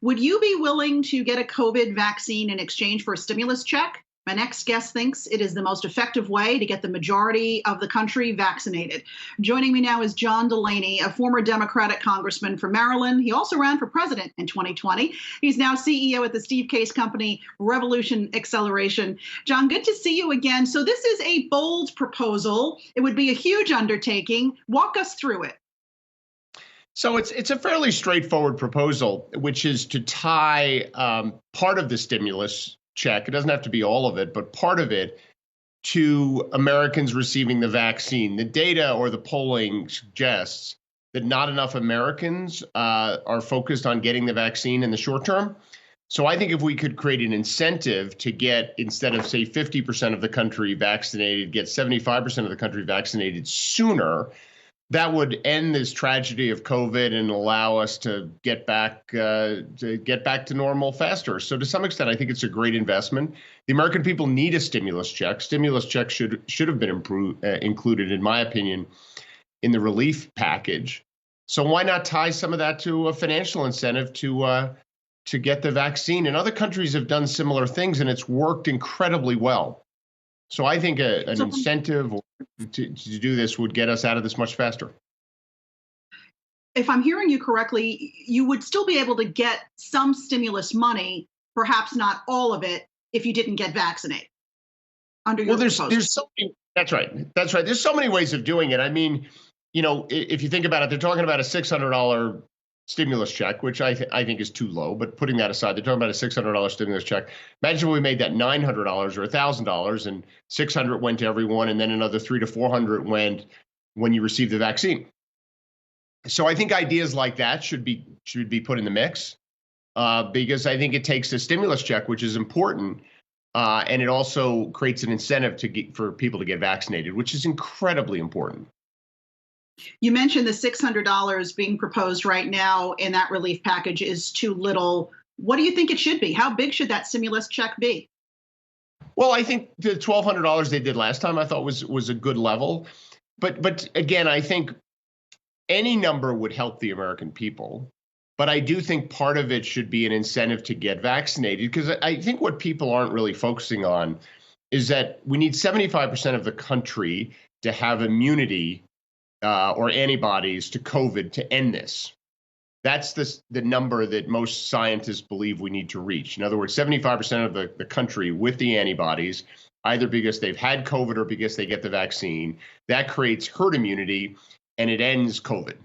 Would you be willing to get a COVID vaccine in exchange for a stimulus check? My next guest thinks it is the most effective way to get the majority of the country vaccinated. Joining me now is John Delaney, a former Democratic congressman from Maryland. He also ran for president in 2020. He's now CEO at the Steve Case company, Revolution Acceleration. John, good to see you again. So this is a bold proposal. It would be a huge undertaking. Walk us through it. So it's a fairly straightforward proposal, which is to tie part of the stimulus check, it doesn't have to be all of it, but part of it, to Americans receiving the vaccine. The data or the polling suggests that not enough Americans are focused on getting the vaccine in the short term. So I think if we could create an incentive to get, instead of say 50% of the country vaccinated, get 75% of the country vaccinated sooner, that would end this tragedy of COVID and allow us to get back to normal faster. So to some extent, I think it's a great investment. The American people need a stimulus check. Stimulus checks should have been included, in my opinion, in the relief package. So why not tie some of that to a financial incentive to get the vaccine? And other countries have done similar things, and it's worked incredibly well. So I think an incentive to do this would get us out of this much faster. If I'm hearing you correctly, you would still be able to get some stimulus money, perhaps not all of it, if you didn't get vaccinated. Under your proposal. There's so many, that's right. There's so many ways of doing it. I mean, you know, if you think about it, they're talking about a $600 stimulus check, which I think is too low. But putting that aside, they're talking about a $600 stimulus check. Imagine we made that $900 or $1,000, and $600 went to everyone, and then another $300 to $400 went when you received the vaccine. So I think ideas like that should be put in the mix, because I think it takes a stimulus check, which is important, and it also creates an incentive for people to get vaccinated, which is incredibly important. You mentioned the $600 being proposed right now in that relief package is too little. What do you think it should be? How big should that stimulus check be? Well, I think the $1,200 they did last time I thought was a good level. But again, I think any number would help the American people. But I do think part of it should be an incentive to get vaccinated, because I think what people aren't really focusing on is that we need 75% of the country to have immunity or antibodies to COVID to end this. That's the number that most scientists believe we need to reach. In other words, 75% of the country with the antibodies, either because they've had COVID or because they get the vaccine. That creates herd immunity, and it ends COVID.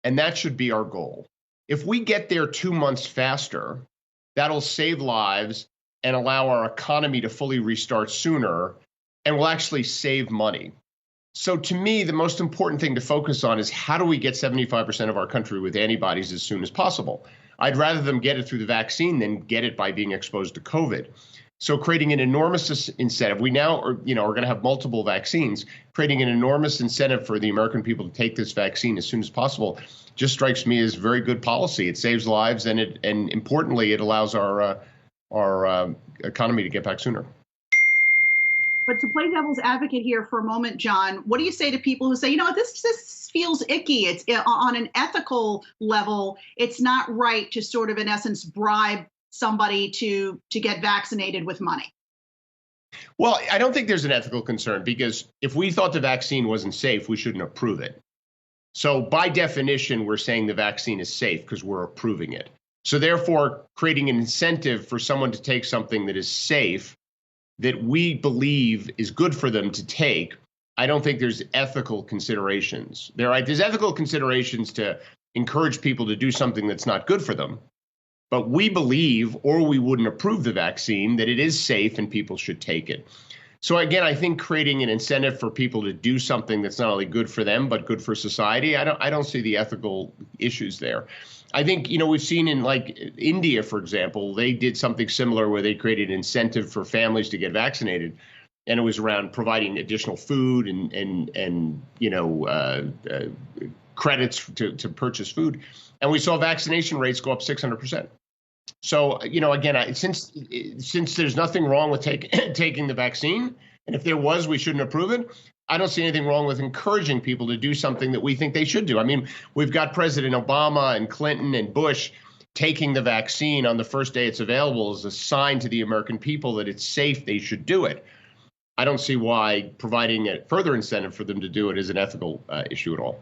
And that should be our goal. If we get there 2 months faster, that'll save lives and allow our economy to fully restart sooner, and will actually save money. So to me, the most important thing to focus on is how do we get 75% of our country with antibodies as soon as possible? I'd rather them get it through the vaccine than get it by being exposed to COVID. So creating an enormous incentive, we now are going to have multiple vaccines, creating an enormous incentive for the American people to take this vaccine as soon as possible just strikes me as very good policy. It saves lives, and importantly, it allows our economy to get back sooner. But to play devil's advocate here for a moment, John, what do you say to people who say, you know, this feels icky? It's on an ethical level, it's not right to sort of, in essence, bribe somebody to get vaccinated with money. Well, I don't think there's an ethical concern, because if we thought the vaccine wasn't safe, we shouldn't approve it. So by definition, we're saying the vaccine is safe because we're approving it. So therefore, creating an incentive for someone to take something that is safe, that we believe is good for them to take, I don't think there's ethical considerations. There's ethical considerations to encourage people to do something that's not good for them. But we believe, or we wouldn't approve the vaccine, that it is safe and people should take it. So again, I think creating an incentive for people to do something that's not only good for them, but good for society, I don't see the ethical issues there. I think, we've seen in like India, for example, they did something similar where they created an incentive for families to get vaccinated. And it was around providing additional food and credits to purchase food. And we saw vaccination rates go up 600%. So, again, since there's nothing wrong with taking the vaccine, and if there was, we shouldn't approve it, I don't see anything wrong with encouraging people to do something that we think they should do. I mean, we've got President Obama and Clinton and Bush taking the vaccine on the first day it's available is a sign to the American people that it's safe, they should do it. I don't see why providing a further incentive for them to do it is an ethical issue at all.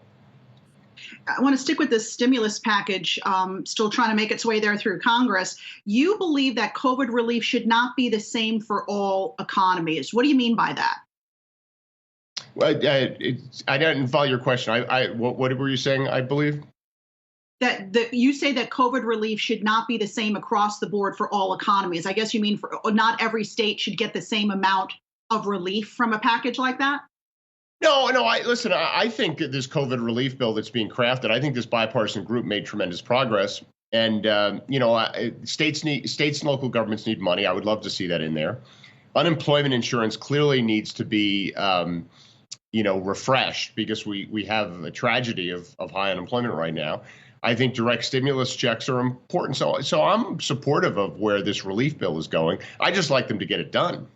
I want to stick with this stimulus package, still trying to make its way there through Congress. You believe that COVID relief should not be the same for all economies. What do you mean by that? Well, I didn't follow your question. What were you saying, I believe? That you say that COVID relief should not be the same across the board for all economies. I guess you mean for not every state should get the same amount of relief from a package like that? No. I think this COVID relief bill that's being crafted, I think this bipartisan group made tremendous progress. And, states and local governments need money. I would love to see that in there. Unemployment insurance clearly needs to be, refreshed because we have a tragedy of high unemployment right now. I think direct stimulus checks are important. So I'm supportive of where this relief bill is going. I just like them to get it done.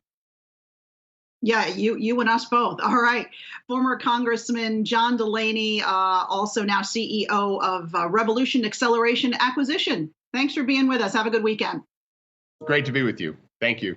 Yeah, you and us both. All right. Former Congressman John Delaney, also now CEO of Revolution Acceleration Acquisition. Thanks for being with us. Have a good weekend. Great to be with you. Thank you.